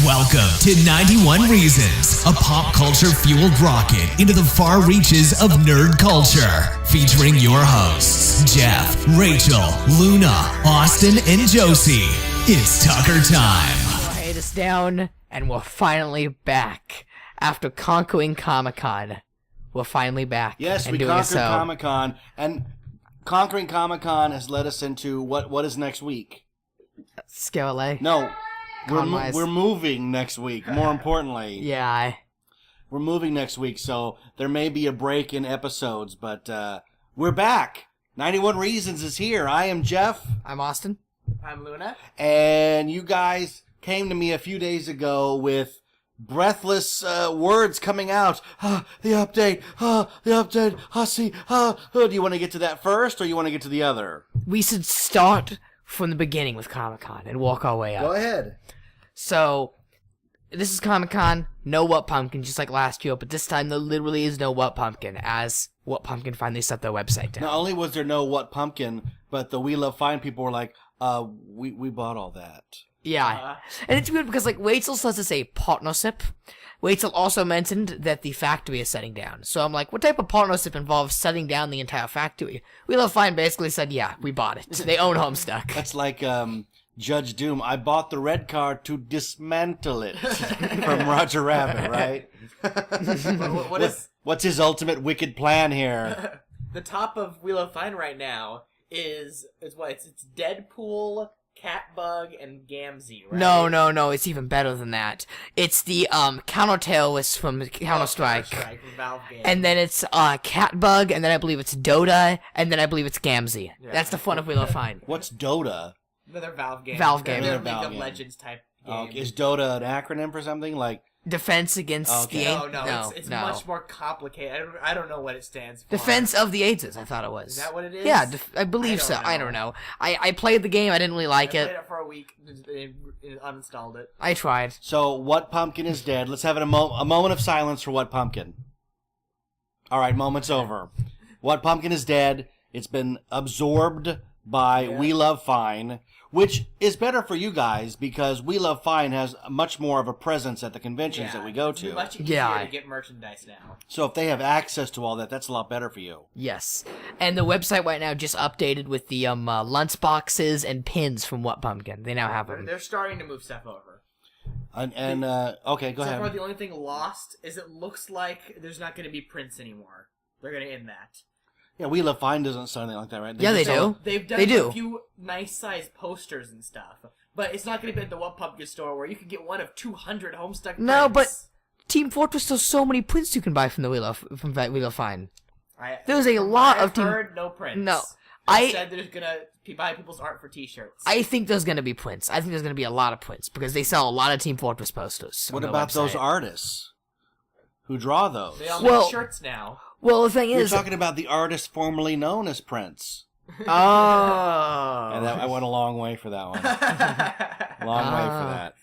Welcome to 91 Reasons, a pop culture fueled rocket into the far reaches of nerd culture. Featuring your hosts, Jeff, Rachel, Luna, Austin, and Josie. It's Tucker time. Write us down, and we're finally back. After conquering Comic-Con, we're finally back. Yes, we doing conquered so. Comic-Con, and conquering Comic-Con has led us into what is next week? Scale LA? No, we're moving next week, more importantly. Yeah. We're moving next week, so there may be a break in episodes, but we're back. 91 Reasons is here. I am Jeff. I'm Austin. I'm Luna. And you guys came to me a few days ago with breathless words coming out. The update. The update. See. Do you want to get to that first, or you want to get to the other? We should start from the beginning with Comic-Con and walk our way up. Go ahead. So, this is Comic-Con, no What Pumpkin, just like last year, but this time there literally is no What Pumpkin, as What Pumpkin finally set their website down. Not only was there no What Pumpkin, but the We Love Fine people were like, we bought all that. Yeah. And it's weird because, like, Rachel says it's a partnership. Rachel also mentioned that the factory is shutting down. So I'm like, what type of partnership involves shutting down the entire factory? We Love Fine basically said, yeah, we bought it. They own Homestuck. That's like Judge Doom. I bought the red car to dismantle it from Roger Rabbit, right? What's his ultimate wicked plan here? The top of Wheel of Fine right now is it's Deadpool, Catbug, and Gamzee, right? No, it's even better than that. It's the counter-terrorists from Counter-Strike. From Valve game. And then it's Catbug, and then I believe it's Dota, and then I believe it's Gamzee. Yeah. That's the fun of Wheel of Fine. What's Dota? Another Valve game. Valve game. Another Another Valve League of game. Legends type game. Is Dota an acronym for something? Like Defense against Okay. the... No, it's much more complicated. I don't know what it stands for. Defense of the Ages, I thought it was. Is that what it is? Yeah, I believe so. I don't know. I played the game, I didn't really like I it. played it for a week and uninstalled it. I tried. So, What Pumpkin is dead. Let's have a moment of silence for What Pumpkin. All right, moment's over. What Pumpkin is dead. It's been absorbed by We Love Fine, which is better for you guys because We Love Fine has much more of a presence at the conventions that we go to. It's much easier to get merchandise now. So if they have access to all that, that's a lot better for you. Yes. And the website right now just updated with the lunch boxes and pins from What Pumpkin. They now have them. They're starting to move stuff over. Okay, go ahead. So far, the only thing lost is it looks like there's not going to be prints anymore. They're going to end that. Yeah, We Love Fine doesn't sell anything like that, right? Yeah, they do. They've done a few nice-sized posters and stuff, but it's not going to be at the What Pumpkin store where you can get one of 200 Homestuck prints. No, but Team Fortress does so many prints you can buy from the We Love Fine. There's a lot of Team... I've heard no prints. No. I said there's going to buy people's art for t-shirts. I think there's going to be prints. I think there's going to be a lot of prints because they sell a lot of Team Fortress posters. What about those artists who draw those? They all make shirts now. Well, the thing is... You're talking about the artist formerly known as Prince. Oh. And I went a long way for that one. Long way for that.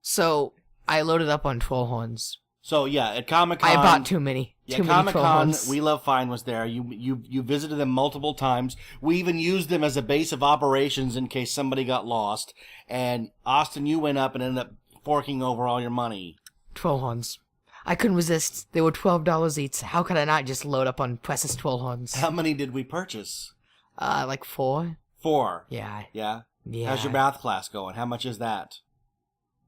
So, I loaded up on Trollhorns. So, yeah, at Comic-Con... I bought too many. Too many Comic-Con, Trollhorns. We Love Fine was there. You visited them multiple times. We even used them as a base of operations in case somebody got lost. And, Austin, you went up and ended up forking over all your money. Trollhorns. I couldn't resist. They were $12 each. How could I not just load up on precious Trollhorns? How many did we purchase? Like 4. 4. Yeah. Yeah? Yeah. How's your math class going? How much is that?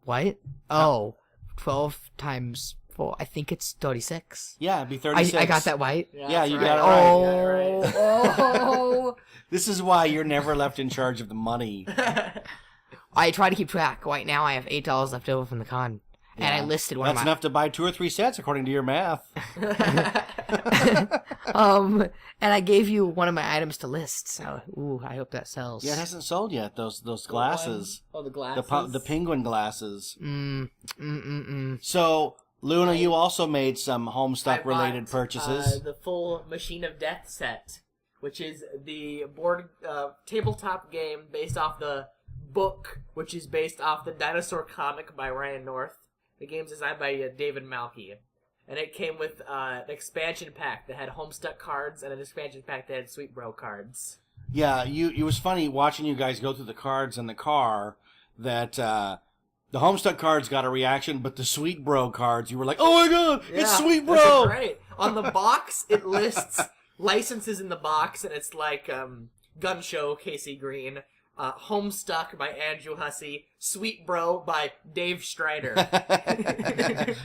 What? Oh, 12 times 4. I think it's 36. Yeah, it'd be 36. I got that right? Yeah, you right. got it right. Oh. This is why you're never left in charge of the money. I try to keep track. Right now I have $8 left over from the con. Yeah. And I listed one That's of my... enough to buy 2 or 3 sets, according to your math. And I gave you one of my items to list, so I hope that sells. Yeah, it hasn't sold yet. Those glasses. Oh, the glasses. The penguin glasses. Mm. So, Luna, you also made some Homestuck related purchases. The full Machine of Death set, which is the board tabletop game based off the book, which is based off the dinosaur comic by Ryan North. The game's designed by David Malky. And it came with an expansion pack that had Homestuck cards and an expansion pack that had Sweet Bro cards. Yeah, it was funny watching you guys go through the cards in the car that The Homestuck cards got a reaction, but the Sweet Bro cards, you were like, oh my god, it's Sweet Those Bro! are great. On the box, it lists licenses in the box, and it's like Gun Show, Casey Green, Homestuck by Andrew Hussey, Sweet Bro by Dave Strider.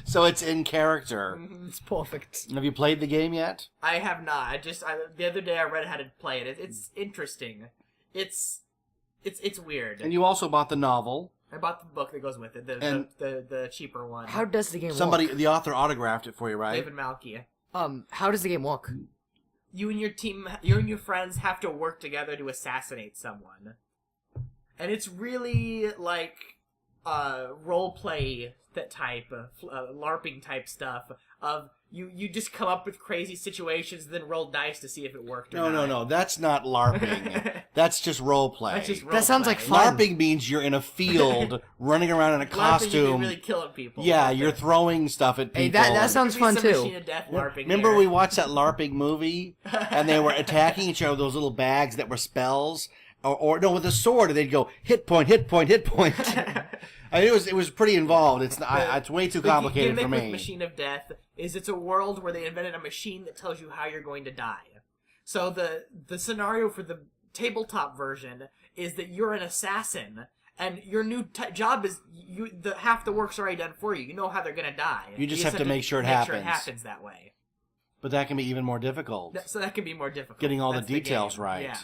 So it's in character. It's perfect. Have you played the game yet? I have not. The other day I read how to play it. It's interesting. It's weird. And you also bought the novel. I bought the book that goes with it, the cheaper one. How does the game Somebody, work? the author autographed it for you, right? David Malky. How does the game work? You and your friends have to work together to assassinate someone. And it's really like role play type, LARPing type stuff of you just come up with crazy situations and then roll dice to see if it worked or not. No, that's not LARPing. That's just role play. That's just role That sounds play. like fun. LARPing means you're in a field, running around in a LARPing, costume. you're really killing people. Yeah, you're throwing stuff at people. Hey, that sounds fun Some too. Machine of Death LARPing Remember here. we watched that LARPing movie, and they were attacking each other with those little bags that were spells, or no, with a sword, and they'd go hit point, hit point, hit point. I mean, it was pretty involved. It's way too complicated the for gimmick me. with Machine of Death is it's a world where they invented a machine that tells you how you're going to die. So the scenario for the tabletop version is that you're an assassin, and your new job is half the work's already done for you. You know how they're going to die. You just have to make sure it happens. Make sure it happens that way. But that can be even more difficult. So that can be more difficult. Getting all the That's details game. right. Yeah.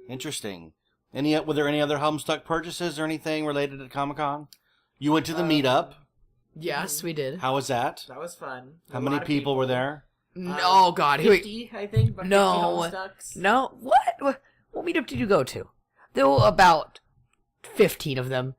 Interesting. Were there any other Homestuck purchases or anything related to Comic-Con? You went to the meetup. Yes, we did. How was that? That was fun. How A many lot of people were there? Oh God, 50, I think. But 50 No. Homestucks. No, what meetup did you go to? There were about 15 of them.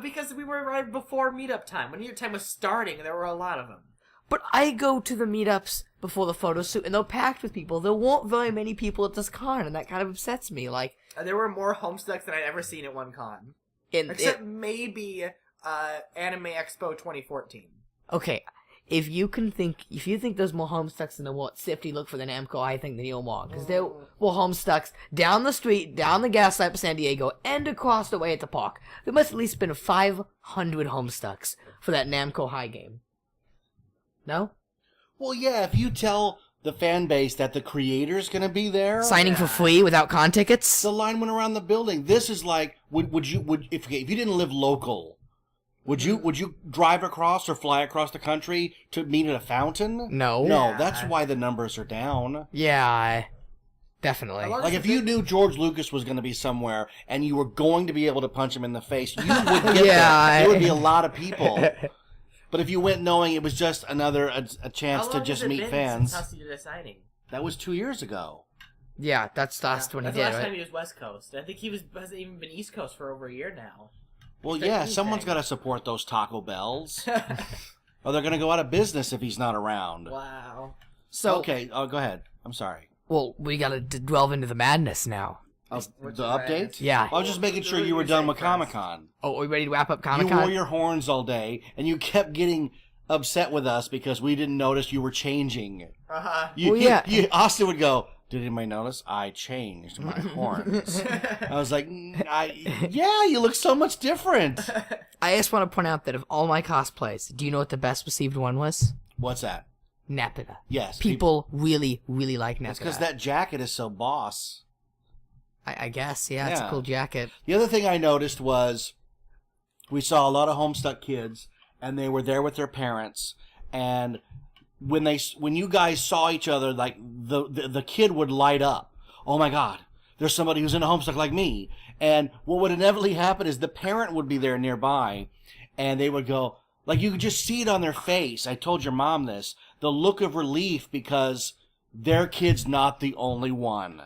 Because we were right before meetup time. When meetup time was starting, there were a lot of them. But I go to the meetups before the photo shoot, and they're packed with people. There weren't very many people at this con, and that kind of upsets me. Like, There were more Homestucks than I'd ever seen at one con. Except maybe Anime Expo 2014. okay, if you think there's more Homestucks than there were at Sifty, look for the Namco. I think the more, because there were Homestucks down the street, down the gas lamp of San Diego, and across the way at the park. There must at least been 500 Homestucks for that Namco High game. No? Well, yeah, if you tell the fan base that the creator's going to be there, Signing for free without con tickets? the line went around the building. This is like, if you didn't live local, would you drive across or fly across the country to meet at a fountain? No. No, Yeah. that's why the numbers are down. Yeah, definitely. Well, Like, if you knew George Lucas was going to be somewhere and you were going to be able to punch him in the face, you would get Yeah, there. There would be a lot of people. But if you went knowing it was just a chance to just meet fans, Since Hussey did a signing? that was 2 years ago. Yeah, that's when he That's the did, last time right? he was West Coast. I think he hasn't even been East Coast for over a year now. Well, If yeah, anything. someone's got to support those Taco Bells. Or they're going to go out of business if he's not around. Wow. So, Okay, go ahead. I'm sorry. well, we gotta delve into the madness now. The update? Yeah. I was just making sure you were done with Comic-Con. Oh, are we ready to wrap up You Comic-Con? wore your horns all day, and you kept getting upset with us because we didn't notice you were changing. Uh-huh. You, yeah. Austin would go, did anybody notice? I changed my horns. I was like, yeah, you look so much different. I just want to point out that of all my cosplays, do you know what the best received one was? What's that? Nepeta. Yes. People really, really like Nepeta. It's because that jacket is so boss. I guess, yeah, it's a Yeah. cool jacket. The other thing I noticed was we saw a lot of Homestuck kids, and they were there with their parents, and when you guys saw each other, like the kid would light up. Oh my God, there's somebody who's in a Homestuck like me. And what would inevitably happen is the parent would be there nearby, and they would go, like, you could just see it on their face. I told your mom this, the look of relief because their kid's not the only one.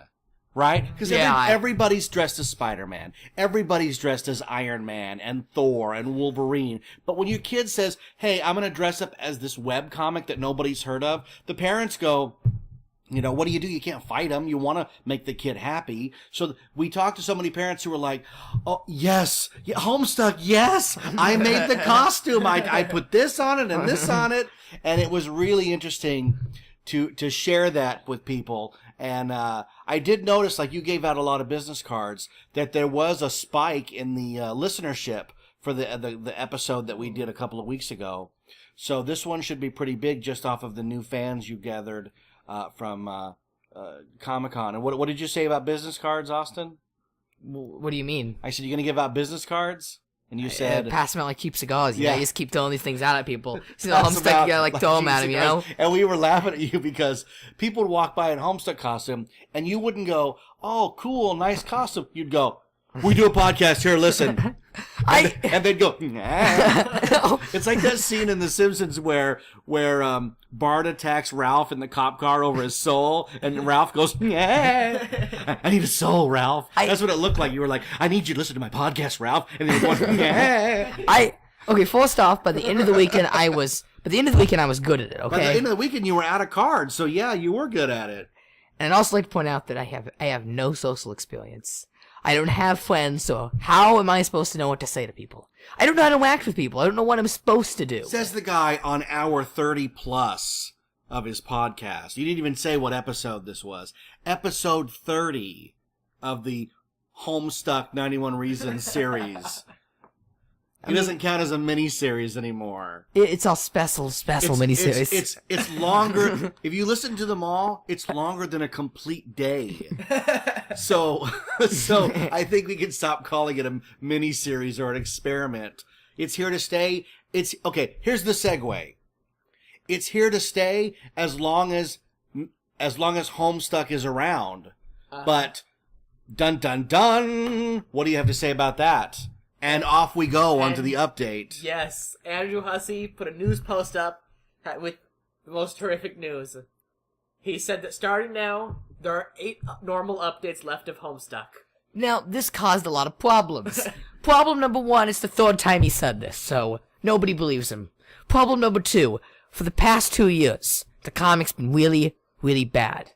Right? Because Yeah, everybody's dressed as Spider-Man. Everybody's dressed as Iron Man and Thor and Wolverine. But when your kid says, hey, I'm going to dress up as this webcomic that nobody's heard of, the parents go, you know, what do? You can't fight them. You want to make the kid happy. So we talked to so many parents who were like, oh, yes, yeah, Homestuck, yes, I made the costume. I put this on it and this on it. And it was really interesting to share that with people. And I did notice, like, you gave out a lot of business cards, that there was a spike in the listenership for the episode that we did a couple of weeks ago. So this one should be pretty big just off of the new fans you gathered from Comic-Con. And what did you say about business cards, Austin? What do you mean? I said, you're going to give out business cards? And you said... pass them out like cheap cigars. Yeah. You just keep throwing these things out at people. So Homestuck, you gotta throw them at them, you know? And we were laughing at you because people would walk by in Homestuck costume, and you wouldn't go, oh, cool, nice costume. You'd go, we do a podcast here, listen. And they'd go, nah. It's like that scene in The Simpsons where Bart attacks Ralph in the cop car over his soul, and Ralph goes, nah. I need a soul, Ralph. That's what it looked like. You were like, I need you to listen to my podcast, Ralph. And then you're going, nah. Okay, first off, by the end of the weekend, I was good at it, okay? By the end of the weekend, you were out of cards, so yeah, you were good at it. And I'd also like to point out that I have no social experience. I don't have friends, so how am I supposed to know what to say to people? I don't know how to act with people. I don't know what I'm supposed to do. Says the guy on hour 30+ of his podcast. You didn't even say what episode this was. Episode 30 of the Homestuck 91 Reasons series. It doesn't count as a mini-series anymore. It's all special mini-series. It's longer. If you listen to them all, it's longer than a complete day. So I think we can stop calling it a mini-series or an experiment. It's here to stay. Okay, here's the segue. It's here to stay as long as Homestuck is around. But dun dun dun, what do you have to say about that? And off we go onto the update. Yes, Andrew Hussey put a news post up with the most horrific news. He said that starting now, there are 8 normal updates left of Homestuck. Now, this caused a lot of problems. Problem number 1, it's the 3rd time he said this, so nobody believes him. Problem number 2, for the past 2 years, the comic's been really, really bad.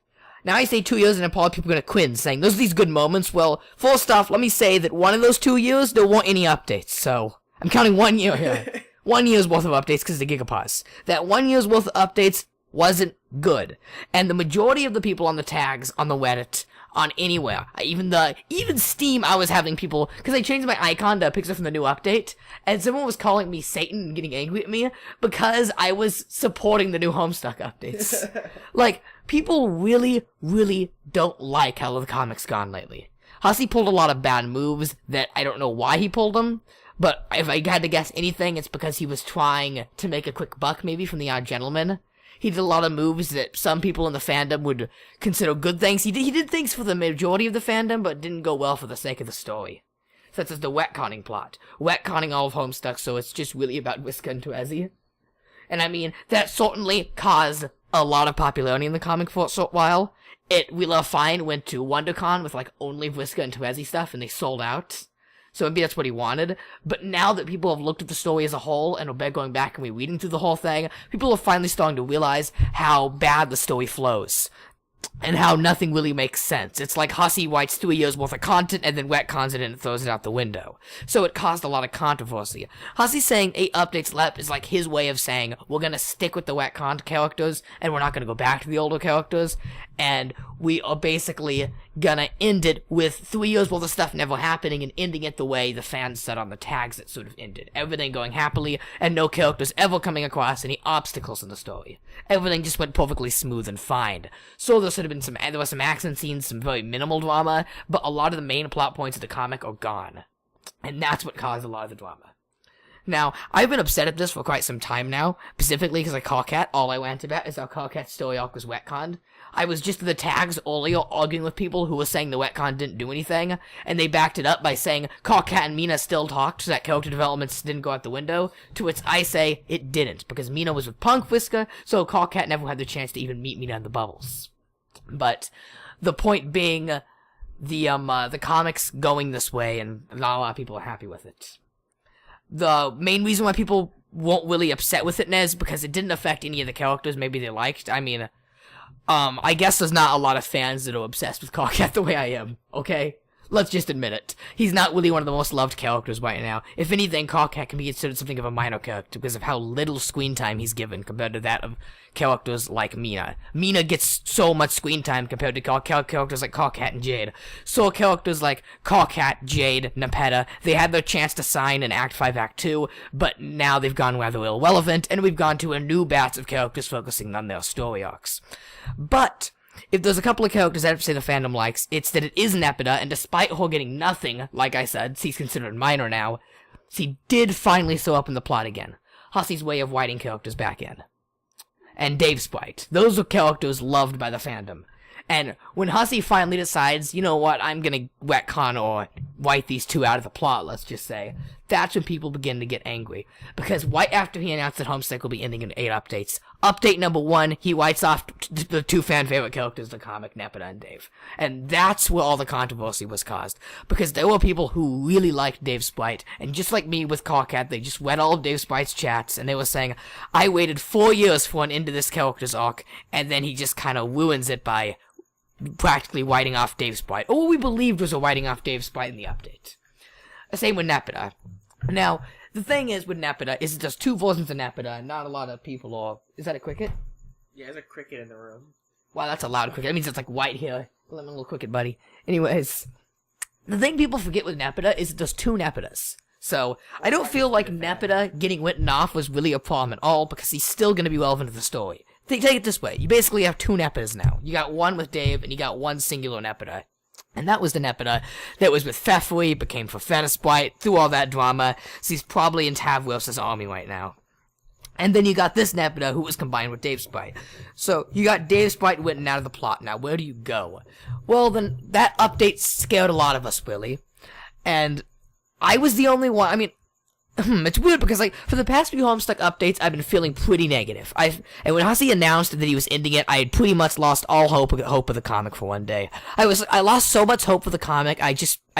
Now, I say 2 years, and probably people are going to quit saying, those are these good moments. Well, first off, let me say that one of those 2 years, there weren't any updates. So, I'm counting 1 year here. 1 year's worth of updates because of the Gigapass. That 1 year's worth of updates wasn't good. And the majority of the people on the tags, on the Reddit, on anywhere, even Steam, I was having people, because I changed my icon to a picture from the new update, and someone was calling me Satan and getting angry at me because I was supporting the new Homestuck updates. People really, really don't like how the comic's gone lately. Hussey pulled a lot of bad moves that I don't know why he pulled them, but if I had to guess anything, it's because he was trying to make a quick buck, maybe, from the Odd Gentleman. He did a lot of moves that some people in the fandom would consider good things. He did things for the majority of the fandom, but didn't go well for the sake of the story. Such as the wetconning plot. Wetconning all of Homestuck, so it's just really about Whisker and Tuezi. And I mean, that certainly caused a lot of popularity in the comic for a short while. We Love Fine went to WonderCon with only Whisker and Tuezi stuff, and they sold out. So maybe that's what he wanted. But now that people have looked at the story as a whole and are going back and rereading through the whole thing, people are finally starting to realize how bad the story flows. And how nothing really makes sense. It's like Hussey writes 3 years worth of content and then retcons it and throws it out the window. So it caused a lot of controversy. Hussey saying 8 updates left is like his way of saying, we're gonna stick with the retconned characters and we're not gonna go back to the older characters. And we are basically gonna end it with 3 years worth of stuff never happening and ending it the way the fans said on the tags it sort of ended. Everything going happily and no characters ever coming across any obstacles in the story. Everything just went perfectly smooth and fine. So there were some action scenes, some very minimal drama, but a lot of the main plot points of the comic are gone. And that's what caused a lot of the drama. Now, I've been upset at this for quite some time now, specifically because of Carcat. All I went about is how Carcat's story arc was retconned. I was just in the tags earlier arguing with people who were saying the retcon didn't do anything, and they backed it up by saying Carcat and Mina still talked, so that character developments didn't go out the window, to which I say it didn't, because Mina was with Punk Whisker, so Carcat never had the chance to even meet Mina in the bubbles. But the point being, the comics going this way, and not a lot of people are happy with it. The main reason why people weren't really upset with it now is because it didn't affect any of the characters maybe they liked. I mean, I guess there's not a lot of fans that are obsessed with Carcat the way I am, okay? Let's just admit it. He's not really one of the most loved characters right now. If anything, Cockhat can be considered something of a minor character because of how little screen time he's given compared to that of characters like Mina. Mina gets so much screen time compared to characters like Cockhat and Jade. So characters like Cockhat, Jade, Nepeta, they had their chance to sign in Act 5, Act 2, but now they've gone rather irrelevant, and we've gone to a new batch of characters focusing on their story arcs. But if there's a couple of characters I have to say the fandom likes, it's that it is Nepeta, and despite her getting nothing, like I said, she's considered minor now, she did finally show up in the plot again. Hussey's way of writing characters back in. And Dave Sprite. Those are characters loved by the fandom. And when Hussey finally decides, you know what, I'm gonna retcon or write these two out of the plot, let's just say, that's when people begin to get angry. Because right after he announced that Homestuck will be ending in 8 updates, update number 1, he writes off the two fan-favorite characters of the comic, Nepeta and Dave. And that's where all the controversy was caused. Because there were people who really liked Dave Sprite, and just like me with Cockhat, they just read all of Dave Sprite's chats, and they were saying, I waited 4 years for an end to this character's arc, and then he just kind of ruins it by practically writing off Dave Sprite. Or what we believed was a writing off Dave Sprite in the update. Same with Nepeta. Now, the thing is with Nepeta is there's 2 versions of Nepeta, and not a lot of people are... Is that a cricket? Yeah, there's a cricket in the room. Wow, that's a loud cricket. That means it's like white here. Let me little cricket, buddy. Anyways, the thing people forget with Nepeta is that there's 2 Nepetas. So, I don't feel like Nepeta getting written off was really a problem at all, because he's still going to be relevant to the story. Take it this way. You basically have 2 Nepetas now. You got one with Dave, and you got one singular Nepeta. And that was the Nepeta that was with Fefui, became Profeta Sprite, through all that drama, so he's probably in Tavros' army right now. And then you got this Nepeta who was combined with Dave Sprite. So, you got Dave Sprite written out of the plot. Now, where do you go? Well, then, that update scared a lot of us, really. And I was the only one, I mean, it's weird because, like, for the past few Homestuck updates, I've been feeling pretty negative. And when Hussey announced that he was ending it, I had pretty much lost all hope of the comic for one day. I lost so much hope for the comic, I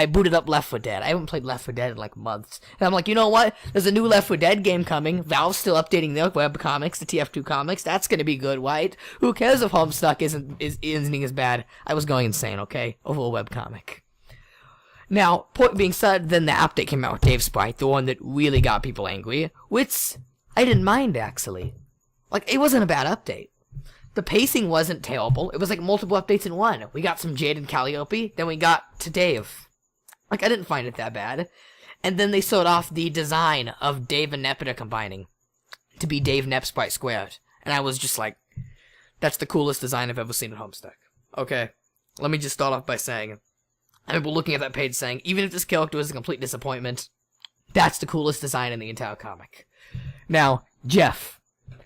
booted up Left 4 Dead. I haven't played Left 4 Dead in, like, months. And I'm like, you know what? There's a new Left 4 Dead game coming. Valve's still updating their web comics, the TF2 comics. That's gonna be good, right? Who cares if Homestuck isn't as bad? I was going insane, okay? Over a web comic. Now, point being said, then the update came out with Dave Sprite, the one that really got people angry, which I didn't mind, actually. Like, it wasn't a bad update. The pacing wasn't terrible. It was like multiple updates in one. We got some Jade and Calliope, then we got to Dave. Like, I didn't find it that bad. And then they showed off the design of Dave and Nepeta combining to be Dave Nep Sprite squared. And I was just like, that's the coolest design I've ever seen at Homestuck. Okay, let me just start off by saying, I remember looking at that page saying, even if this character is a complete disappointment, that's the coolest design in the entire comic. Now, Jeff.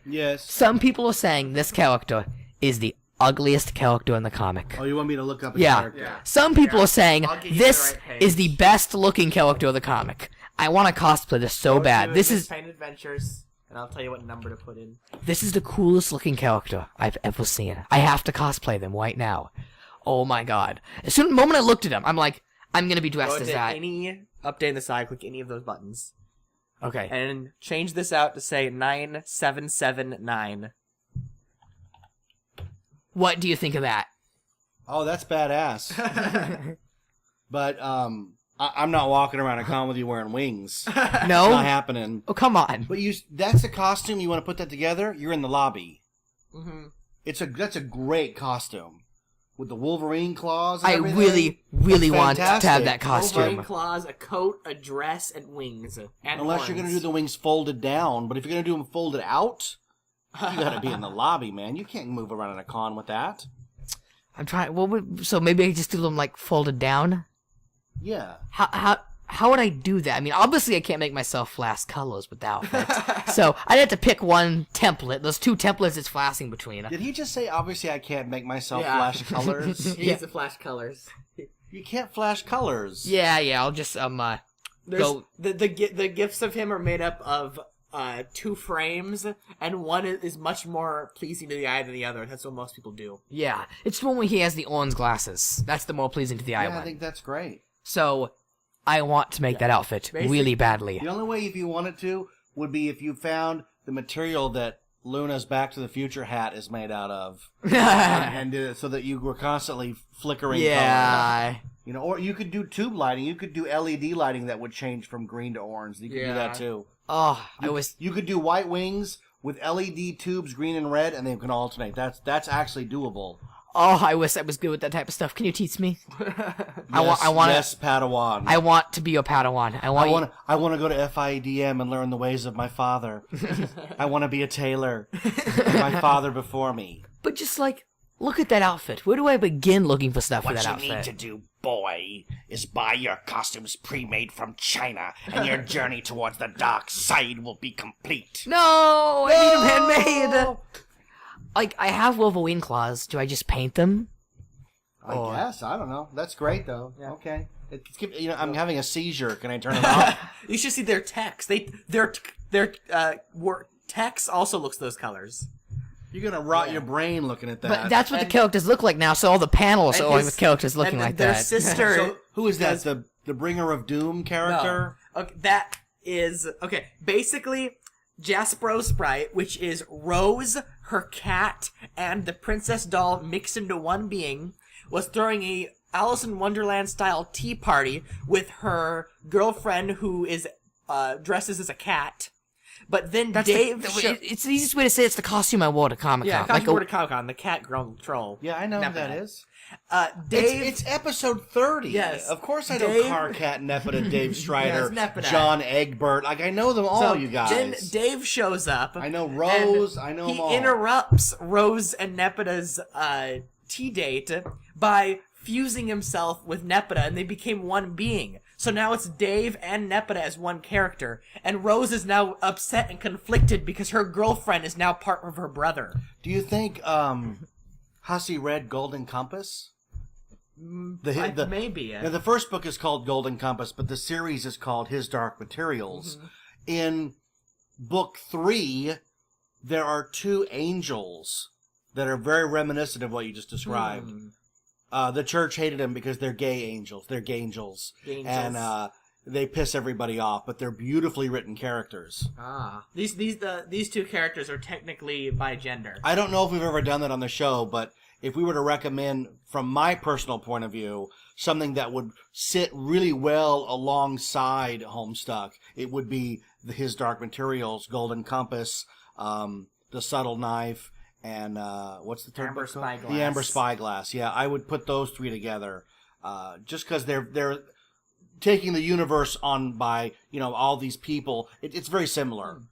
Yes. Some people are saying this character is the ugliest character in the comic. Oh, you want me to look up his Yeah. character? Some people are saying I'll get you this the right page. is the best looking character of the comic. I want to cosplay this so bad. This is Paint Adventures, and I'll tell you what number to put in. This is the coolest looking character I've ever seen. I have to cosplay them right now. Oh my god. As soon as the moment I looked at him, I'm like, I'm gonna be dressed Go as to that. any update in the side, click any of those buttons. Okay. And change this out to say 9779. What do you think of that? Oh, that's badass. But I'm not walking around a con with you wearing wings. No? Not happening. Oh, come on. But that's a costume, you want to put that together, you're in the lobby. Mm-hmm. That's a great costume. With the Wolverine claws and I everything. really That's want to have fantastic. that costume. Wolverine claws, a coat, a dress, and wings. And Unless you're going to do the wings folded down. But if you're going to do them folded out, you got to be in the lobby, man. You can't move around in a con with that. I'm trying. So maybe I just do them like folded down. Yeah. How would I do that? I mean, obviously I can't make myself flash colors with the outfit. So I'd have to pick one template. Those 2 templates it's flashing between. Did he just say, obviously I can't make myself flash colors? He needs to flash colors. You can't flash colors. Yeah, I'll just go. The gifs of him are made up of 2 frames, and one is much more pleasing to the eye than the other. That's what most people do. Yeah, it's the one where he has the orange glasses. That's the more pleasing to the eye Yeah, I one. think that's great. So I want to make that outfit really badly. The only way if you wanted to would be if you found the material that Luna's Back to the Future hat is made out of, and did it so that you were constantly flickering color. You know, or you could do tube lighting. You could do LED lighting that would change from green to orange. You could do that too. Oh, You could do white wings with LED tubes, green and red, and they can alternate. That's actually doable. Oh, I wish I was good with that type of stuff. Can you teach me? Yes, Padawan. I want to be a Padawan. I want to go to FIEDM and learn the ways of my father. I want to be a tailor. My father before me. But just like, look at that outfit. Where do I begin looking for stuff for that outfit? What you need to do, boy, is buy your costumes pre-made from China, and your journey towards the dark side will be complete. No! I need them handmade! Like, I have Wolverine claws. Do I just paint them? I guess. I don't know. That's great, though. Yeah. Okay. I'm having a seizure. Can I turn it off? You should see their text. Their text also looks those colors. You're gonna rot your brain looking at that. But that's what the characters look like now, so all the panels are with characters looking like their that. Sister. So, who is that? The Bringer of Doom character? No. Okay, that is... Okay, basically, Jaspero Sprite, which is Rose, her cat, and the princess doll mixed into one being, was throwing a Alice in Wonderland-style tea party with her girlfriend who is dresses as a cat. But then it's the easiest way to say it's the costume I wore to Comic-Con. Yeah, costume I wore to Comic-Con, the cat girl troll. Yeah, I know who that is. Dave... It's episode 30. Yes. Of course I know Carcat, Nepeta, Dave Strider, John Egbert. Like, I know them all, you guys. Then Dave shows up. I know Rose. I know them all. He interrupts Rose and Nepeta's tea date by fusing himself with Nepeta, and they became one being. So now it's Dave and Nepeta as one character, and Rose is now upset and conflicted because her girlfriend is now part of her brother. Do you think Hussey read Golden Compass? Maybe. Now, the first book is called Golden Compass, but the series is called His Dark Materials. Mm-hmm. In book 3, there are 2 angels that are very reminiscent of what you just described. The church hated them because they're gay angels. They're gay-angels. And they piss everybody off, but they're beautifully written characters. These 2 characters are technically by gender. I don't know if we've ever done that on the show, but if we were to recommend, from my personal point of view, something that would sit really well alongside Homestuck, it would be His Dark Materials, Golden Compass, The Subtle Knife, and what's the third book? Spyglass. The Amber Spyglass. Yeah, I would put those 3 together, just because they're taking the universe on by all these people. It's very similar.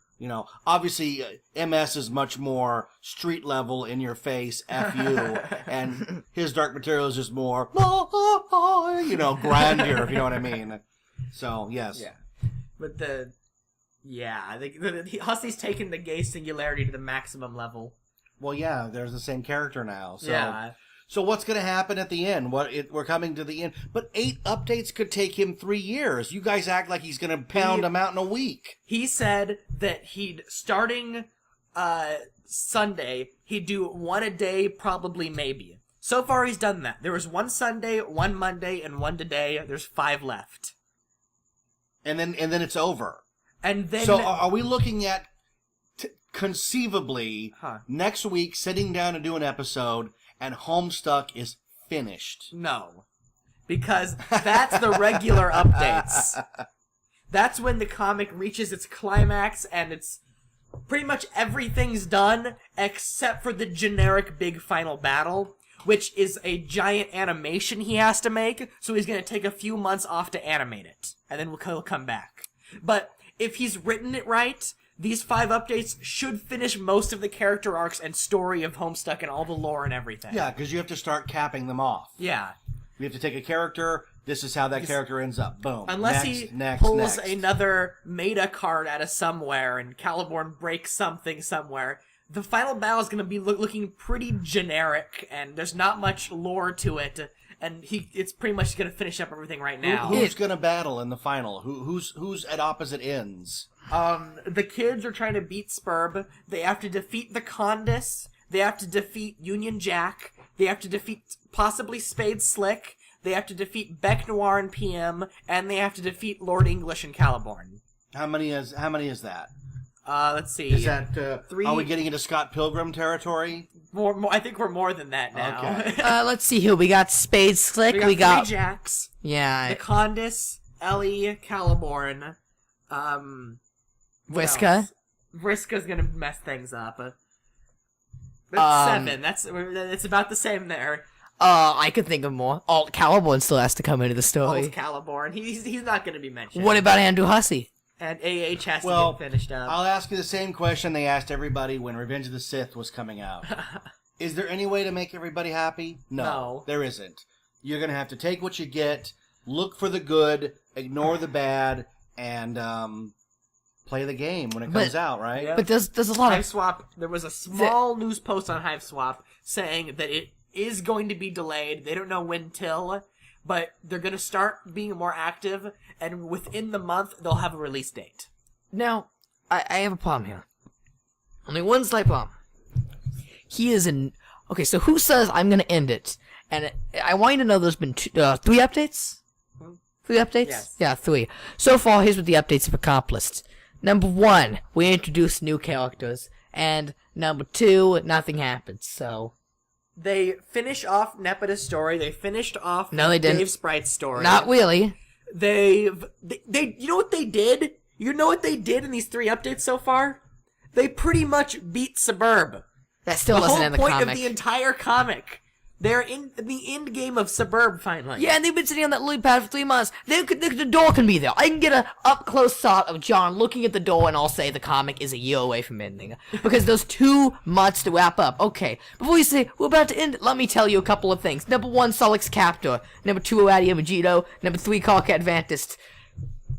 Obviously, MS is much more street level, in your face, F you, and His Dark Materials is more, grandeur, if you know what I mean. So, yes. Yeah. But Hussey's taken the gay singularity to the maximum level. Well, yeah, there's the same character now. So. Yeah. So what's going to happen at the end? We're coming to the end. But 8 updates could take him 3 years. You guys act like he's going to pound them out in a week. He said that starting Sunday, he'd do 1 a day, probably, maybe. So far, he's done that. There was 1 Sunday, 1 Monday, and 1 today. There's 5 left. And then it's over. And then... So are we looking at, conceivably, next week, sitting down and do an episode... and Homestuck is finished? No. Because that's the regular updates. That's when the comic reaches its climax, and it's pretty much everything's done except for the generic big final battle, which is a giant animation he has to make, so he's going to take a few months off to animate it, and then he'll come back. But if he's written it right... these 5 updates should finish most of the character arcs and story of Homestuck and all the lore and everything. Yeah, because you have to start capping them off. Yeah. You have to take a character, this is how that character ends up. Boom. Unless he pulls another meta card out of somewhere and Caliborn breaks something somewhere, the final battle is going to be looking pretty generic, and there's not much lore to it, and it's pretty much going to finish up everything right now. Who's going to battle in the final? Who's at opposite ends? The kids are trying to beat Spurb. They have to defeat the Condis. They have to defeat Union Jack. They have to defeat possibly Spade Slick. They have to defeat Beck Noir and PM, and they have to defeat Lord English and Caliborn. How many is that? Let's see. Is that Three- Are we getting into Scott Pilgrim territory? More, I think we're more than that now. Okay. Let's see here. We got Spade Slick. we got Three Jacks. Yeah. The Condis, Ellie, Caliborn, Vriska. Vriska's gonna mess things up. That's 7. It's about the same there. I could think of more. Alt Caliborn still has to come into the story. Old Caliborn. He's not gonna be mentioned. What about Andrew Hussey? And AH has to Well, get finished up. I'll ask you the same question they asked everybody when Revenge of the Sith was coming out. Is there any way to make everybody happy? No. There isn't. You're going to have to take what you get, look for the good, ignore the bad, and play the game when it comes out, right? Yeah. But there's a lot Hive of... Swap, there was a small news post on Hive Swap saying that it is going to be delayed. They don't know when till, but they're going to start being more active, and within the month, they'll have a release date. Now, I have a problem here. Only one slight problem. He is in... Okay, so who says I'm going to end it? And I want you to know there's been 3 updates? 3 updates? Yes. Yeah, 3. So far, here's what the updates have accomplished. Number 1, we introduced new characters. And number 2, nothing happened, so... They finish off Nepeta's story. They finished off No, they didn't. Dave Sprite's story. Not really. They you know what they did? You know what they did in these 3 updates so far? They pretty much beat Suburb. That still The wasn't whole in the point comic. of the entire comic. They're in the end game of Suburb finally. Yeah, and they've been sitting on that lily pad for 3 months. The door can be there. I can get a up-close shot of John looking at the door, and I'll say the comic is a year away from ending. Because there's 2 months to wrap up. Okay, before you say, we're about to end it, let me tell you a couple of things. Number 1, Solix Captor. Number 2, Adia Vegito. Number 3, Carcat Advantist.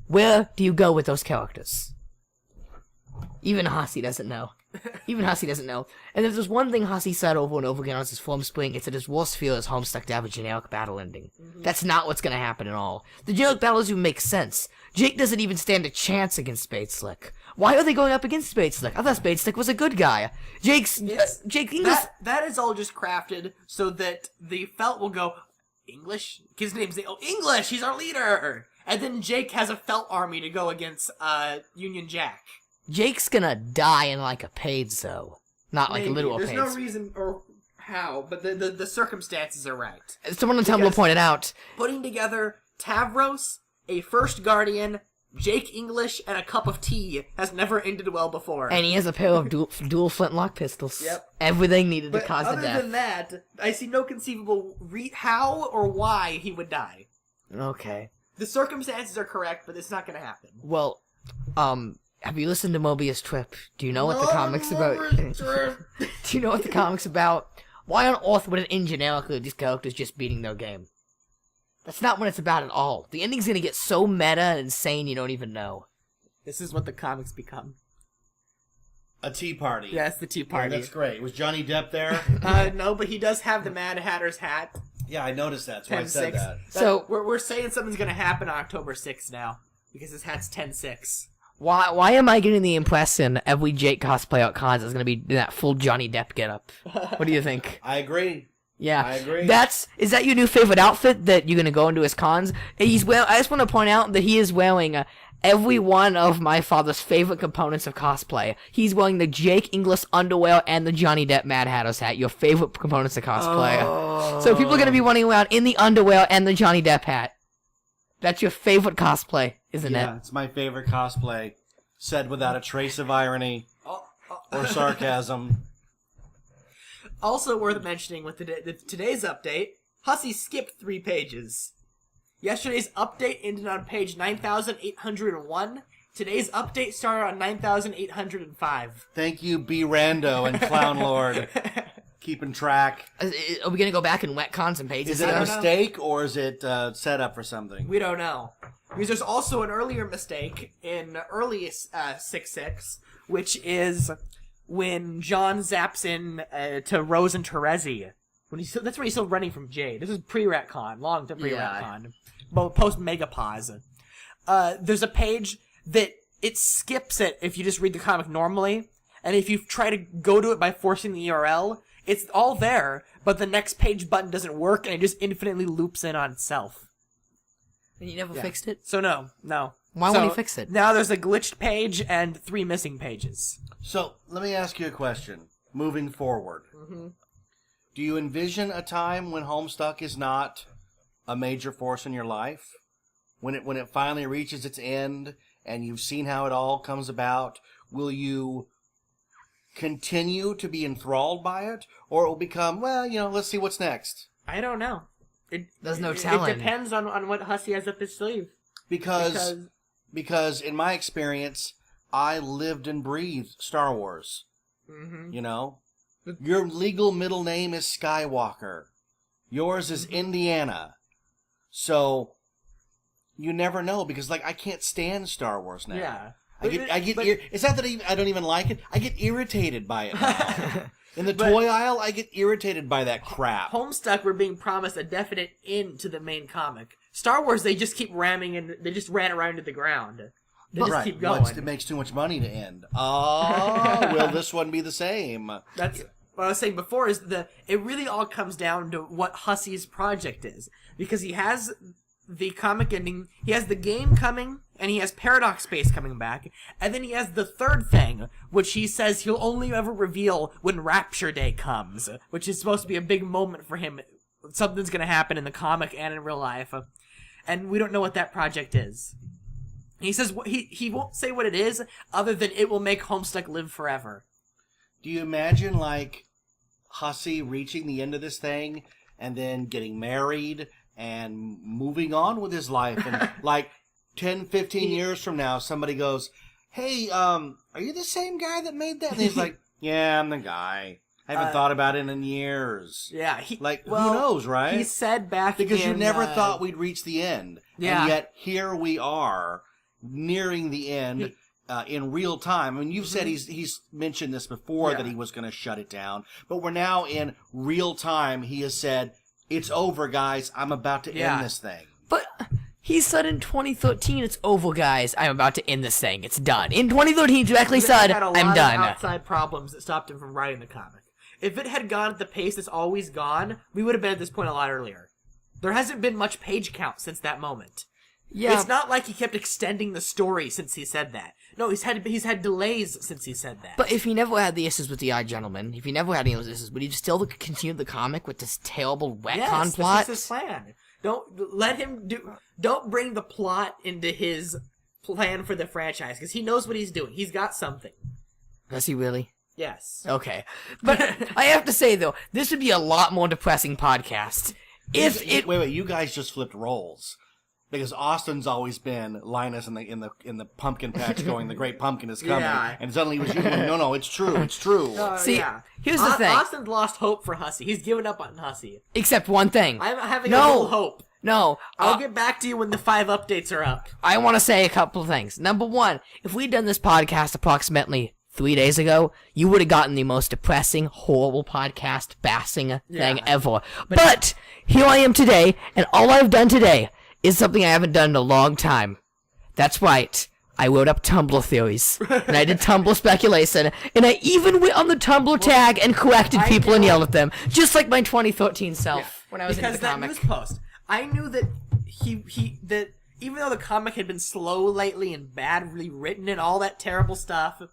Where do you go with those characters? Even Hasi doesn't know. Even Hasi doesn't know. And if there's one thing Hasi said over and over again on his Form Spring, it's that his worst fear is Homestuck to have a generic battle ending. That's not what's gonna happen at all. The generic battles even make sense. Jake doesn't even stand a chance against Spade Slick. Why are they going up against Spade Slick? I thought Spade Slick was a good guy. Jake English... That is all just crafted so that the Felt will go, English? His name's English! He's our leader! And then Jake has a Felt army to go against Union Jack. Jake's gonna die in like a paid so. Not like a literal There's paid. no reason or how, but the circumstances are right. Someone on Tumblr Because- pointed out, Putting together Tavros, a First Guardian, Jake English, and a cup of tea has never ended well before. and he has a pair of dual flintlock pistols. Yep. Everything needed to but cause the other death. than that, I see no conceivable how or why he would die. Okay. The circumstances are correct, but it's not going to happen. Well, have you listened to Mobius Trip? Do you know what the comic's about? Do you know what the comic's about? Why on earth would it end generically with these characters just beating their game? That's not what it's about at all. The ending's gonna get so meta and insane you don't even know. This is what the comics become. A tea party. Yeah, it's the Tea Yeah, Party. that's great. Was Johnny Depp there? No, but he does have the Mad Hatter's hat. Yeah, I noticed that. That's why I 10-6. said that. So- we're saying something's going to happen on October 6th now. Because his hat's 10-6. Why am I getting the impression every Jake cosplay at cons is gonna be in that full Johnny Depp getup? What do you think? I agree. Yeah, I agree. Is that your new favorite outfit that you're gonna go into his cons? I just want to point out that he is wearing every one of my father's favorite components of cosplay. He's wearing the Jake English underwear and the Johnny Depp Mad Hatter's hat. Your favorite components of cosplay. So people are gonna be running around in the underwear and the Johnny Depp hat. That's your favorite cosplay, isn't Yeah, it? it's my favorite cosplay. Said without a trace of irony or sarcasm. Also worth mentioning with today's update, Hussey skipped 3 pages. Yesterday's update ended on page 9,801. Today's update started on 9,805. Thank you, B. Rando and Clown Lord. Keeping track. Are we gonna go back and retcon some pages? Is it here? a mistake or is it set up for something? We don't know. Because there's also an earlier mistake in early 6.6, which is when John zaps in to Rose and Terezi. That's when he's still running from Jade. This is pre-retcon, long to pre-retcon. But post-Megapause. There's a page that it skips it if you just read the comic normally, and if you try to go to it by forcing the URL, it's all there, but the next page button doesn't work, and it just infinitely loops in on itself. And you never fixed it? So no. Why won't he fix it? Now there's a glitched page and 3 missing pages. So, let me ask you a question. Moving forward, do you envision a time when Homestuck is not a major force in your life? When it finally reaches its end and you've seen how it all comes about, will you continue to be enthralled by it? Or it will become, well, let's see what's next? I don't know. There's no telling. It depends on what Hussey has up his sleeve. Because in my experience, I lived and breathed Star Wars. Your legal middle name is Skywalker. Yours is Indiana. So you never know, because I can't stand Star Wars now. Yeah. It's not that I don't even like it. I get irritated by it now. In the toy aisle, I get irritated by that crap. Homestuck were being promised a definite end to the main comic. Star Wars, they just keep ramming and they just ran around to the ground. They just keep going. It makes too much money to end. Oh, will this one be the same? That's what I was saying before, is it really all comes down to what Hussey's project is. Because he has the comic ending, he has the game coming, and he has Paradox Space coming back, and then he has the third thing, which he says he'll only ever reveal when Rapture Day comes, which is supposed to be a big moment for him. Something's going to happen in the comic and in real life, and we don't know what that project is. He says he won't say what it is, other than it will make Homestuck live forever. Do you imagine, Hussey reaching the end of this thing, and then getting married, and moving on with his life, and 10, 15 years from now, somebody goes, hey, are you the same guy that made that? And he's like, yeah, I'm the guy. I haven't thought about it in years. Yeah. Who knows, right? He said back because you never thought we'd reach the end. Yeah. And yet, here we are, nearing the end in real time. I mean, you've said he's mentioned this before, that he was going to shut it down. But we're now in real time. He has said, it's over, guys. I'm about to end this thing. But he said in 2013, it's over, guys. I'm about to end this thing. It's done. In 2013, he directly said, I'm done. Outside problems that stopped him from writing the comic. If it had gone at the pace it's always gone, we would have been at this point a lot earlier. There hasn't been much page count since that moment. Yeah. It's not like he kept extending the story since he said that. No, he's had delays since he said that. But if he never had the issues with the Eye Gentleman, if he never had any of those issues, would he still continue the comic with this terrible retcon plot? Yes, this is his plan. Don't bring the plot into his plan for the franchise, because he knows what he's doing. He's got something. Does he really? Yes. Okay. But I have to say, though, this would be a lot more depressing podcast if it... Wait, you guys just flipped roles. Because Austin's always been Linus in the pumpkin patch going, the great pumpkin is coming. Yeah. And suddenly he was using, no, it's true. See, here's the thing. Austin's lost hope for Hussey. He's given up on Hussey. Except one thing. I'm having a little hope. No. I'll get back to you when the 5 updates are up. I want to say a couple of things. Number one, if we'd done this podcast approximately 3 days ago, you would have gotten the most depressing, horrible podcast bassing thing ever. But here I am today, and all I've done today is something I haven't done in a long time. That's right. I wrote up Tumblr theories, and I did Tumblr speculation, and I even went on the Tumblr tag and corrected people and yelled at them, just like my 2013 self when I was into the comic. Because that news post, I knew that that even though the comic had been slow lately and badly written and all that terrible stuff,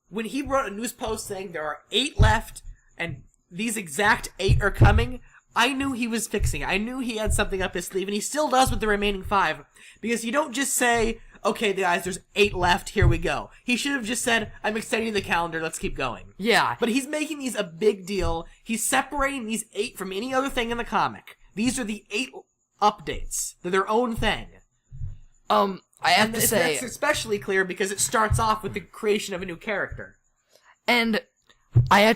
when he wrote a news post saying there are 8 left and these exact 8 are coming, I knew he was fixing it. I knew he had something up his sleeve, and he still does with the remaining 5. Because you don't just say, okay, guys, there's 8 left, here we go. He should have just said, I'm extending the calendar, let's keep going. Yeah. But he's making these a big deal. He's separating these 8 from any other thing in the comic. These are the 8 updates. They're their own thing. I have to say... That's especially clear because it starts off with the creation of a new character. And... I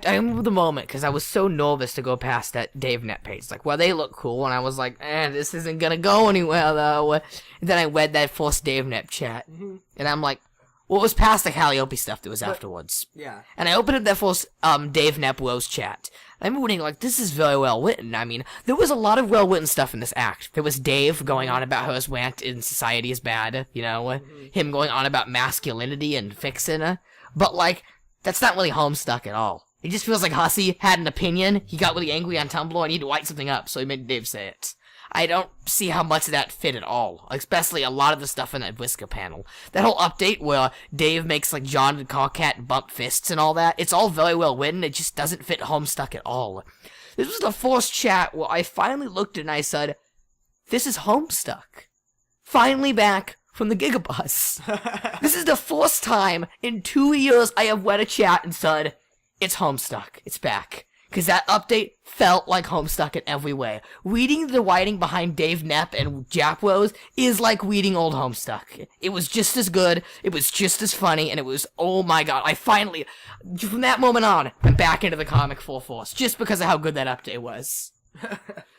remember the moment, because I was so nervous to go past that Dave Net page. It's like, well, they look cool, and I was like, this isn't gonna go anywhere, though. And then I read that first Dave Net chat, and I'm like, well, it was past the Calliope stuff that was afterwards. Yeah. And I opened up that first Dave Net Rose chat. I remember reading, like, this is very well written. I mean, there was a lot of well written stuff in this act. There was Dave going on about how his rant in society is bad, him going on about masculinity and fixing, but, like, that's not really Homestuck at all. It just feels like Hussey had an opinion, he got really angry on Tumblr, and he had to write something up, so he made Dave say it. I don't see how much of that fit at all. Especially a lot of the stuff in that Whisker panel. That whole update where Dave makes like John and Carcat bump fists and all that, it's all very well written, it just doesn't fit Homestuck at all. This was the first chat where I finally looked at it and I said, this is Homestuck. Finally back from the Gigabus. This is the first time in 2 years I have read a chat and said, it's Homestuck. It's back. Because that update felt like Homestuck in every way. Reading the writing behind Dave Knapp and Jack Rose is like reading old Homestuck. It was just as good, it was just as funny, and it was, oh my god, I finally, from that moment on, went back into the comic full force, just because of how good that update was.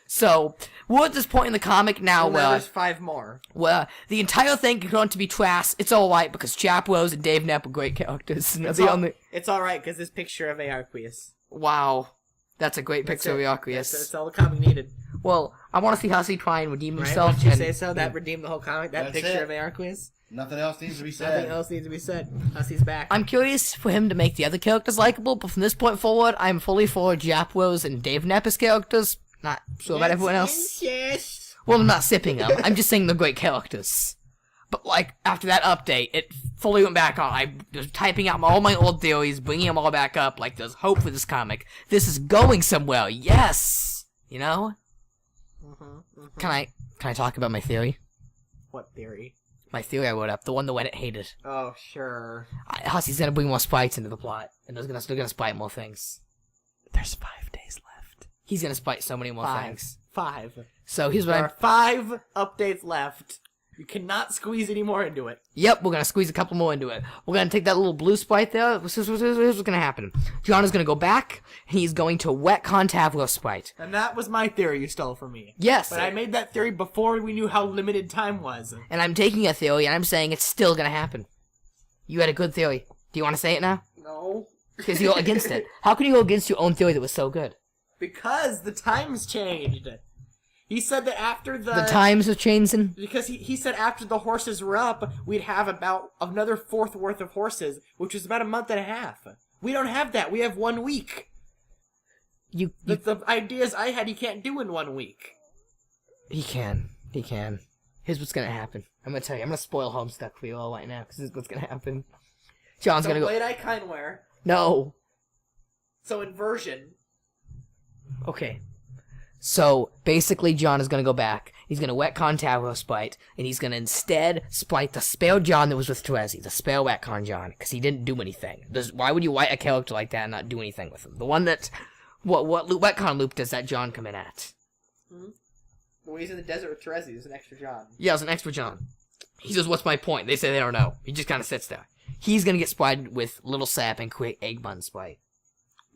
So, we're at this point in the comic now Well, there's 5 more. where the entire thing is going to be trash. It's alright, because Chap Rose and Dave Knapp are great characters. And It's alright, because this picture of Arceus. Wow. That's a great picture of Arceus. That's all the comic needed. Well, I want to see Hussey try and redeem Right? himself. Once you and- say so, that redeemed the whole comic. That That's picture it. of Arceus. Nothing else needs to be Nothing said. else needs to be said. Hussey's back. I'm curious for him to make the other characters likable, but from this point forward, I'm fully for Jap Rose and Dave Knapp as characters. Not sure about everyone else. Yes. Well, I'm not sipping them. I'm just saying they're great characters. But, like, after that update, it fully went back on. I was typing out all my old theories, bringing them all back up, like, there's hope for this comic. This is going somewhere. Yes! You know? Can I talk about my theory? What theory? My theory I wrote up, the one the Reddit hated. Oh, sure. Hussey's gonna bring more sprites into the plot, and they're gonna sprite more things. There's 5 days left. He's gonna sprite so many more things. 5. So here's what There I'm... are 5 updates left. You cannot squeeze any more into it. Yep, we're gonna squeeze a couple more into it. We're gonna take that little blue sprite there. Here's what's gonna happen. John is gonna go back, and he's going to wet Contavlo sprite. And that was my theory you stole from me. Yes. But I made that theory before we knew how limited time was. And I'm taking a theory, and I'm saying it's still gonna happen. You had a good theory. Do you want to say it now? No. Because you're against it. How can you go against your own theory that was so good? Because the times changed. He said that after The times are changing. Because he said after the horses were up, we'd have about another 4th worth of horses, which was about a month and a half. We don't have that. We have 1 week. The ideas I had, he can't do in 1 week. He can. Here's what's gonna happen. I'm gonna tell you. I'm gonna spoil Homestuck for you all right now, because this is what's gonna happen. John's gonna go... Blade Eye Kindware. No. So inversion. Okay. So, basically, John is gonna go back. He's gonna wet Contavlo spite, and he's gonna instead spite the spare John that was with Terezi, the spare Wetcon John, because he didn't do anything. Why would you write a character like that and not do anything with him? The one that... What Wetcon loop does that John come in at? Well, he's in the desert with Terezi. There's an extra John. Yeah, it's an extra John. He says, what's my point? They say they don't know. He just kind of sits there. He's gonna get spited with Little Sap and create Egg Bun Spite.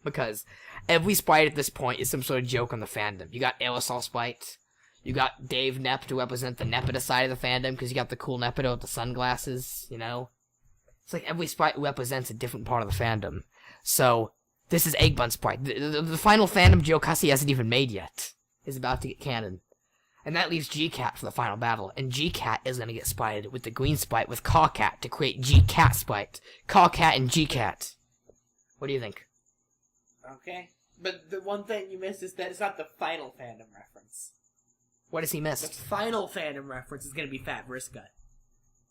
Because every Spite at this point is some sort of joke on the fandom. You got Aerosol Spite. You got Dave Nepp to represent the Nepeta side of the fandom, because you got the cool Nepeta with the sunglasses, you know? It's like every Spite represents a different part of the fandom. So, this is Egg Bun Spite. The final fandom joke Hussey hasn't even made yet is about to get canon. And that leaves G-Cat for the final battle. And G-Cat is going to get spited with the green Spite with Caw-Cat to create G-Cat Spite. Caw-Cat and G-Cat. What do you think? Okay. But the one thing you missed is that it's not the final fandom reference. What has he The missed? final fandom reference is going to be Fat Vriska.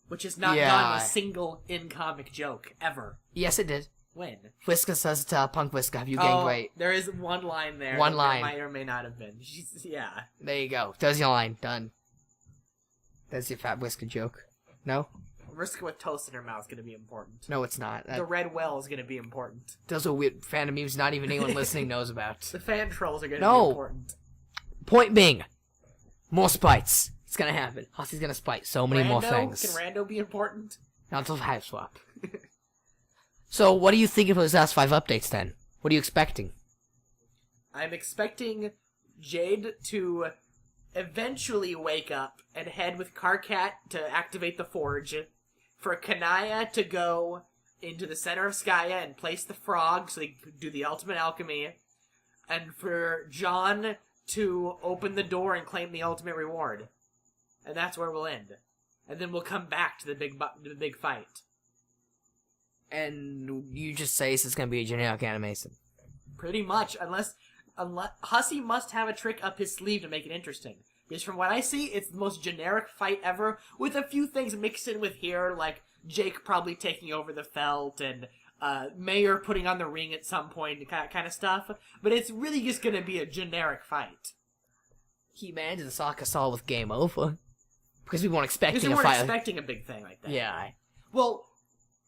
Which has not Yeah. gotten a single in-comic joke, ever. Yes, it did. When? Whiska says to Punk Whiska, have you gained weight? There is one line there. One that line. Might or may not have been. Yeah. There you go. There's your line. Done. That's your Fat Whiska joke. No? Vriska with toast in her mouth is going to be important. No, it's not. The red well is going to be important. Those are weird fandom memes not even anyone listening knows about. The fan trolls are going to No. be important. Point being, more spites. It's gonna happen. Hussey's gonna spite so many more things. Can Rando be important? Not until Hive Swap. So, what are you thinking for those last 5 updates then? What are you expecting? I'm expecting Jade to eventually wake up and head with Carcat to activate the forge, for Kanaya to go into the center of Skaya and place the frog so they can do the ultimate alchemy, and for John to open the door and claim the ultimate reward. And that's where we'll end. And then we'll come back to the big fight. And you just say this is gonna be a generic animation. Pretty much, unless Hussey must have a trick up his sleeve to make it interesting. Because from what I see, it's the most generic fight ever, with a few things mixed in with here, like Jake probably taking over the felt, and Mayor putting on the ring at some point, kind of stuff. But it's really just going to be a generic fight. He managed to sock us all with game over. Because we weren't expecting Because we a weren't fight. expecting a big thing like that. Yeah. Well,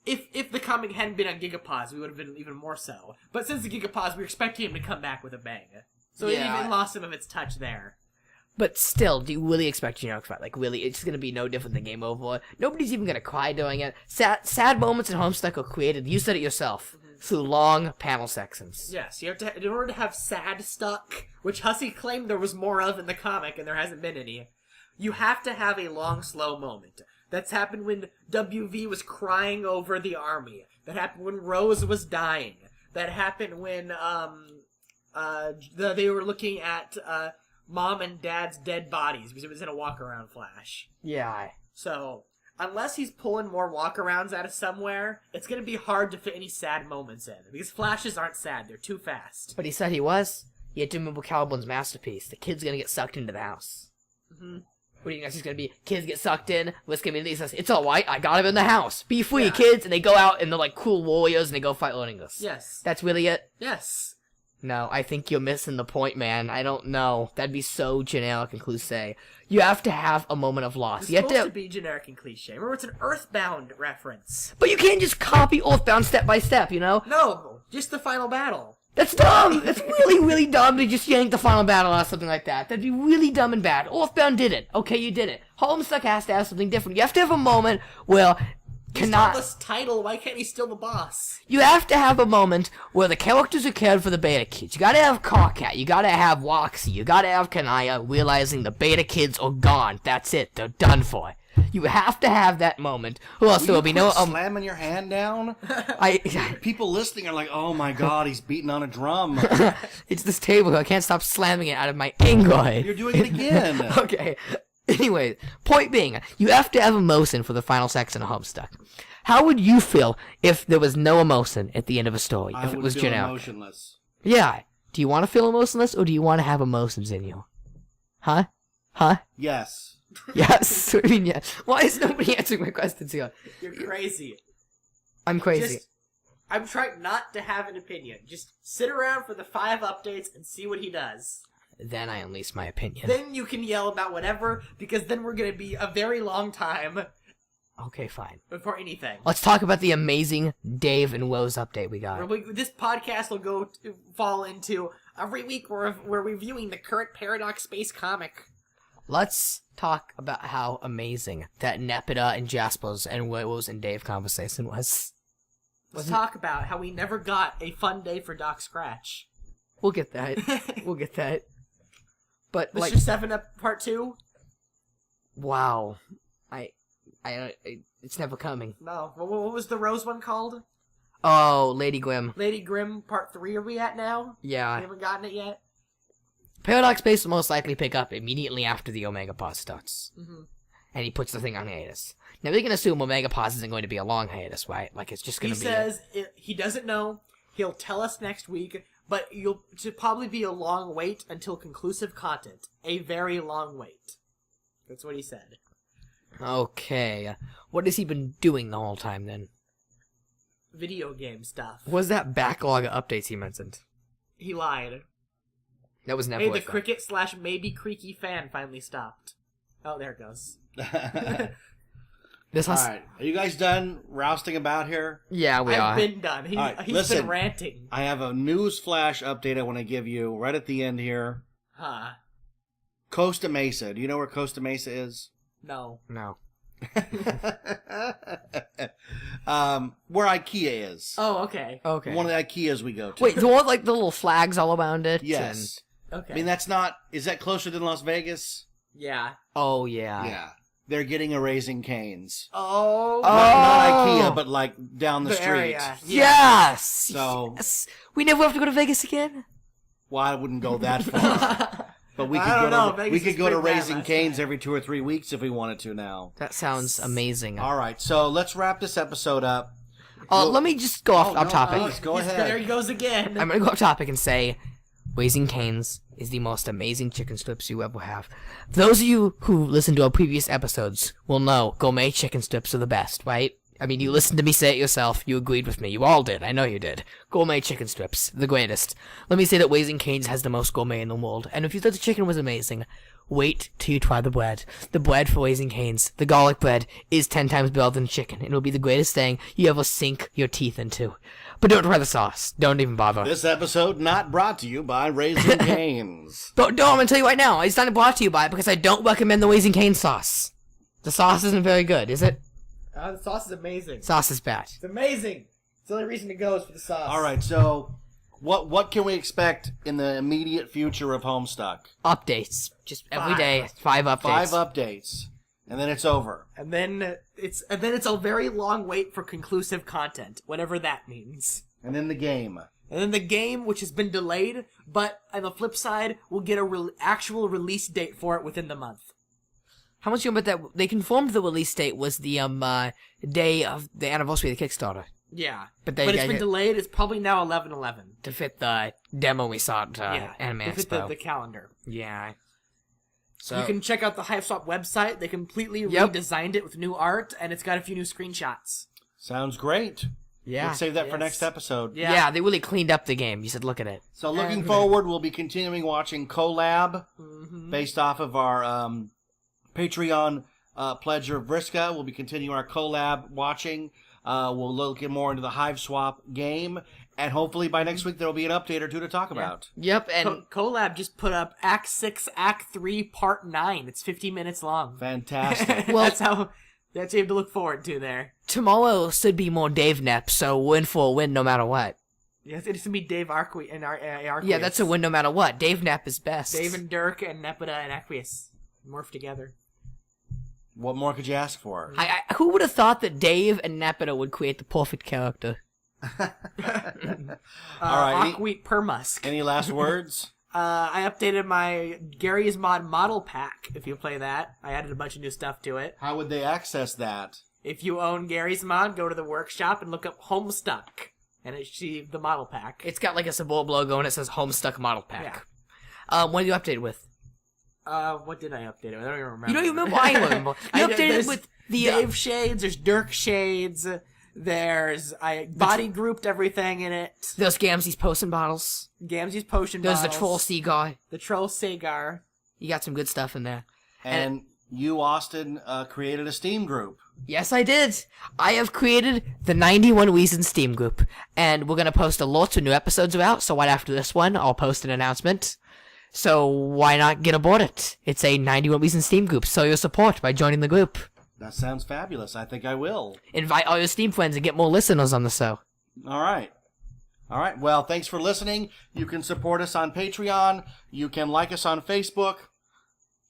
if the comic hadn't been on Gigapause, we would have been even more so. But since the Gigapause, we were expecting him to come back with a bang. So it even lost some of its touch there. But still, do you really expect generic fight? Like, really, it's going to be no different than Game Over. Nobody's even going to cry doing it. Sad moments in Homestuck are created, you said it yourself, through long panel sections. Yes, you have to. In order to have sad stuck, which Hussey claimed there was more of in the comic, and there hasn't been any, you have to have a long, slow moment. That's happened when WV was crying over the army. That happened when Rose was dying. That happened when they were looking at Mom and Dad's dead bodies because it was in a walk-around flash. Yeah. So, unless he's pulling more walk-arounds out of somewhere, it's going to be hard to fit any sad moments in. Because flashes aren't sad, they're too fast. But he said he was. He had to remember Caliburn's masterpiece. The kid's going to get sucked into the house. Mm-hmm. What do you think it's going to be? Kids get sucked in. What's going to be? He says, it's alright, I got him in the house. Be free, kids. And they go out and they're like cool warriors and they go fight Loningus. Yes. That's really it? Yes. No, I think you're missing the point, man. I don't know. That'd be so generic and cliche. You have to have a moment of loss. It's You have supposed to be generic and cliche. Remember, it's an Earthbound reference. But you can't just copy Earthbound step by step, you know? No, just the final battle. That's dumb! It's really, really dumb to just yank the final battle out of something like that. That'd be really dumb and bad. Earthbound did it. Okay, you did it. Homestuck has to have something different. You have to have a moment where He stole this title, why can't he steal the boss? You have to have a moment where the characters are cared for the beta kids. You gotta have Carcat, you gotta have Woxy, you gotta have Kanaya realizing the beta kids are gone. That's it, they're done for. You have to have that moment, or else there will be no... slamming your hand down? People listening are like, oh my god, he's beating on a drum. It's this table, I can't stop slamming it out of my anger. You're doing it again. Okay. Anyway, point being, you have to have emotion for the final section of Homestuck. How would you feel if there was no emotion at the end of a story? If it was feel generic? emotionless. Yeah. Do you want to feel emotionless, or do you want to have emotions in you? Huh? Huh? Yes. Yes. I mean, yeah. Why is nobody answering my questions here? You're crazy. I'm crazy. I'm trying not to have an opinion. Just sit around for the 5 updates and see what he does. Then I unleash my opinion. Then you can yell about whatever, because then we're going to be a very long time Okay, fine. before anything. Let's talk about the amazing Dave and Rose update we got. This podcast will fall into every week we're reviewing the current Paradox Space comic. Let's talk about how amazing that Nepeta and Jasper's and Rose and Dave conversation was. Let's talk about how we never got a fun day for Doc Scratch. We'll get that. We'll get that. But Mr. like, 7-Up Part 2? wow, it's never coming. No. What was the Rose one called? Oh, Lady Grimm. Lady Grimm Part 3 are we at now? Yeah. We haven't gotten it yet? Paradox Space will most likely pick up immediately after the Omega Pause starts. Mm-hmm. And he puts the thing on hiatus. Now, we can assume Omega Pause isn't going to be a long hiatus, right? Like, it's just going to be... He says he doesn't know. He'll tell us next week, but it'll probably be a long wait until conclusive content. A very long wait. That's what he said. Okay. What has he been doing the whole time, then? Video game stuff. What was that backlog of updates he mentioned? He lied. That was never Hey, the cricket/maybe creaky fan finally stopped. Oh, there it goes. This has... Alright, are you guys done rousting about here? Yeah, we are. I've been done. He's been ranting. I have a news flash update I want to give you right at the end here. Huh. Costa Mesa. Do you know where Costa Mesa is? No. No. Where IKEA is. Oh, okay. Okay. One of the IKEAs we go to. Wait, the one with, like, the little flags all around it? Yes. Okay. I mean, that's not... Is that closer than Las Vegas? Yeah. Oh, yeah. Yeah. They're getting a Raising Cane's. Oh. Not IKEA, but, like, down the street. area. Yes! So... Yes! We never have to go to Vegas again? Well, I wouldn't go that far. But we could go to Raising Cane's every 2 or 3 weeks if we wanted to now. That sounds amazing. All right, so let's wrap this episode up. Let me just go off topic. Go ahead. There he goes again. I'm going to go off topic and say, Raising Cane's is the most amazing chicken strips you ever have. Those of you who listened to our previous episodes will know gourmet chicken strips are the best, right? I mean, you listened to me say it yourself. You agreed with me. You all did. I know you did. Gourmet chicken strips, the greatest. Let me say that Raising Cane's has the most gourmet in the world. And if you thought the chicken was amazing, wait till you try the bread. The bread for Raising Cane's, the garlic bread, is 10 times better than chicken. It'll be the greatest thing you ever sink your teeth into. But don't try the sauce. Don't even bother. This episode not brought to you by Raising Cane's. But no, I'm gonna tell you right now, it's not brought to you by it because I don't recommend the Raising Cane's sauce. The sauce isn't very good, is it? The sauce is amazing. Sauce is bad. It's amazing. It's the only reason to go is for the sauce. All right, so what can we expect in the immediate future of Homestuck? Updates. Just every day, 5 updates. 5 updates, and then it's over. And then it's a very long wait for conclusive content, whatever that means. And then the game. And then the game, which has been delayed, but on the flip side, we'll get a actual release date for it within the month. How much you know about that? They confirmed the release date was the day of the anniversary of the Kickstarter. Yeah, but it's been delayed. It's probably now 11/11 to fit the demo we saw at Anime to fit Expo. the calendar. Yeah. So you can check out the HiveSwap website. They completely redesigned it with new art, and it's got a few new screenshots. Sounds great. Yeah. Let's save that for next episode. Yeah, they really cleaned up the game. You said, look at it. So looking forward, we'll be continuing watching Collab based off of our Patreon pledge of Vriska. We'll be continuing our Collab watching. We'll look more into the HiveSwap game. And hopefully by next week there will be an update or two to talk about. Yep, and Collab just put up Act 6, Act 3, Part 9. It's 50 minutes long. Fantastic. Well, that's what you have to look forward to there. Tomorrow should be more Dave Nep, so win for a win no matter what. Yes, it's going to be Dave Arqueous and Arqueous. Yeah, that's a win no matter what. Dave Nep is best. Dave and Dirk and Nepeta and Arqueous morph together. What more could you ask for? Who would have thought that Dave and Nepeta would create the perfect character? All right. Aqueet Permusk. Any last words? I updated my Gary's Mod model pack. If you play that, I added a bunch of new stuff to it. How would they access that? If you own Gary's Mod, go to the workshop and look up Homestuck, and it's the model pack. It's got like a Sabor logo and it says Homestuck model pack. Yeah. What did you update with? What did I update it with? I don't even remember. You don't even remember? I remember. You updated it with the Dave shades. There's Dirk shades. I body grouped everything in it. There's Gamzee's potion bottles. Gamzee's potion bottles. There's the Troll Seaguar. The Troll Seaguar. You got some good stuff in there. And you, Austin, created a Steam group. Yes, I did. I have created the 91 Reasons Steam group, and we're gonna post a lot of new episodes out. So right after this one, I'll post an announcement. So why not get aboard it? It's a 91 Reasons Steam group. Show your support by joining the group. That sounds fabulous. I think I will. Invite all your Steam friends and get more listeners on the show. All right. Well, thanks for listening. You can support us on Patreon. You can like us on Facebook.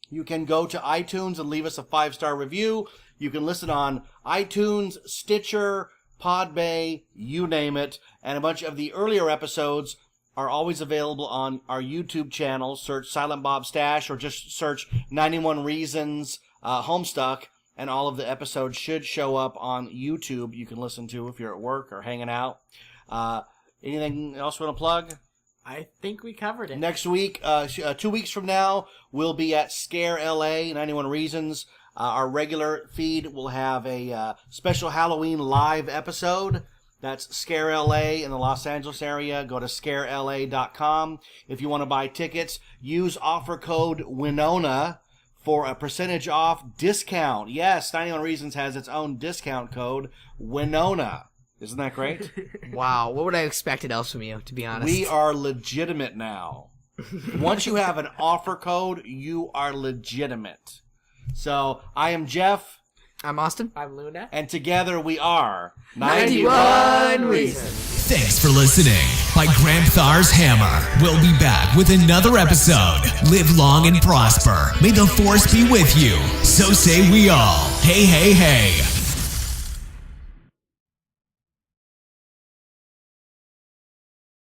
You can go to iTunes and leave us a 5-star review. You can listen on iTunes, Stitcher, Podbay, you name it. And a bunch of the earlier episodes are always available on our YouTube channel. Search Silent Bob Stash or just search 91 Reasons Homestuck. And all of the episodes should show up on YouTube. You can listen to if you're at work or hanging out. Anything else you want to plug? I think we covered it. Next week, 2 weeks from now, we'll be at Scare LA, 91 Reasons. Our regular feed will have a special Halloween live episode. That's Scare LA in the Los Angeles area. Go to scarela.com. If you want to buy tickets, use offer code Winona for a percentage off discount. Yes, 91 Reasons has its own discount code, Winona. Isn't that great? Wow, what would I have expected else from you, to be honest? We are legitimate now. Once you have an offer code, you are legitimate. So, I am Jeff. I'm Austin. I'm Luna. And together we are 91 Reasons. Thanks for listening. By Gramthar's Hammer. We'll be back with another episode. Live long and prosper. May the force be with you. So say we all. Hey, hey, hey.